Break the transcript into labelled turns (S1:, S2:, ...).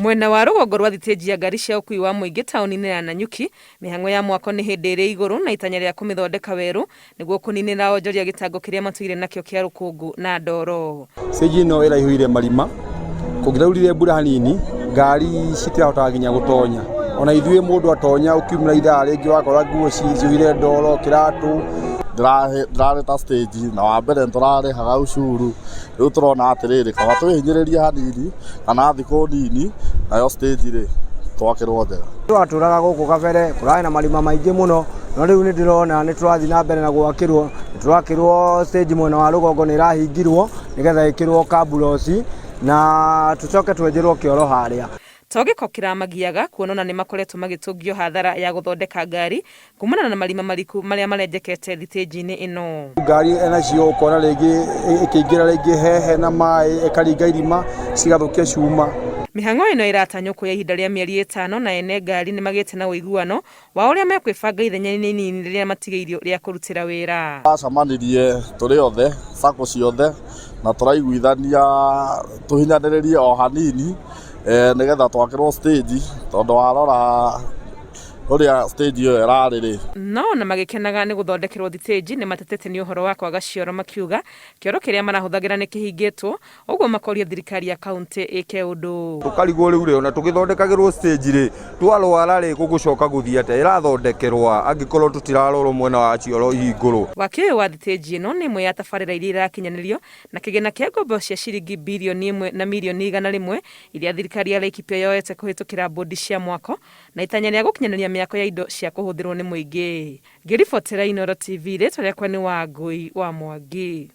S1: Mwena wa rũgongo rwa thitĩnji ya ngari cia ũkui wa mũingĩ taũni-inĩ ya Nanyuki, mĩhang'o ya mwako nĩ hĩndĩ ĩrĩ igũrũ na itanya rĩa kũmĩthondeka werũ nĩguo kũninĩra onjoria gĩtango kĩrĩa matũire nakĩo kĩa rũkũngũ na ndoro.
S2: Stage ĩno ĩraihũire marima, kũngĩraurire mbura hanini, ngari citirahotaga nginya gũtonya. Ona ithuĩ mũndũ atonya ũkiumĩra ithaa rĩngĩ wakora nguo ciyũire ndoro, kĩratũ.
S3: Ndĩrarĩ ta stage na wa mbere tũrarĩhaga ucuru, rĩu tũrona atĩrĩrĩ kaba twĩhinyĩrĩrie hanini kana thikũ nini nayo stage rĩ twakĩrwo njega.
S4: Twatũraga gũkũ kabere kũrarĩ na marima maingĩ mũno, no rĩu nĩ ndĩrona nĩ tũrathiĩ na mbere na gwakĩrwo. Nĩtwakĩrwo stage mwena wa rũgongo nĩ ĩrahingirwo nĩgetha ĩkĩrwo kamburoci na tũcoke twenjerwo kĩoro harĩa.
S1: To gĩko kĩramagiaga kuonana nĩ makoretwo magĩtũngio hathara ya gũthondeka ngari kumana na marima mariku marĩa marenjekete thitĩnji-inĩ ĩno.
S2: Ngari enacio ũkona rĩngĩ ĩkĩingĩra rĩngĩ hehe na maĩ ĩkaringa irima cigathũkia cuma.
S1: Mĩhang'o ĩno ĩratanywo kuoya ihinda rĩa mĩeri 5 na ene ngari nĩ magĩte na ũiguano wa ũrĩa mekwĩbanga ithenya-inĩ inini rĩrĩa matigĩirio rĩa kũrutĩra wĩra.
S3: Twacemanirie tũrĩ othe sacco ciothe na tũraiguithania tũhinyanĩrĩrie o hanini nĩgetha twakĩrwo stage tondũ warora ũrĩa stage ĩyo ĩrarĩ rĩ.
S1: No na magĩkenaga nĩ gũthondekerwo thitĩnji nĩ matetete nĩ ũhoro wa kwaga cioro makiuga kĩoro kĩrĩa marahũthagĩra nĩ kĩhingĩtwo, ũguo makoria thirikari ya kaunti ĩke ũndũ.
S4: Tũkarigwo rĩu rĩ ona tũgĩthondekagĩrwo stage rĩ twarwara rĩ gũgũcoka gũthiĩ atĩa ĩrathondekerwo angĩkorwo tũtirarorwo mwena wa cioro ihingũrwo.
S1: Waki ũyũ wa thitĩnji ĩno nĩ ĩmwe ya tabarĩra iria irakinyanĩrio na kĩgĩna kĩa ngombo cia ciringi birioni 1 na mirioni 100 iria thirikari ya Laikipia yoete kũhĩtũkĩra bodi cia mwako na itanya rĩa gũkinyanĩria mĩako ya indo cia kũhũthĩrwo nĩ mũingĩ. Ngĩribotera Inooro TV, rĩtwa rĩakwa nĩ Wangũi wa Mwangi.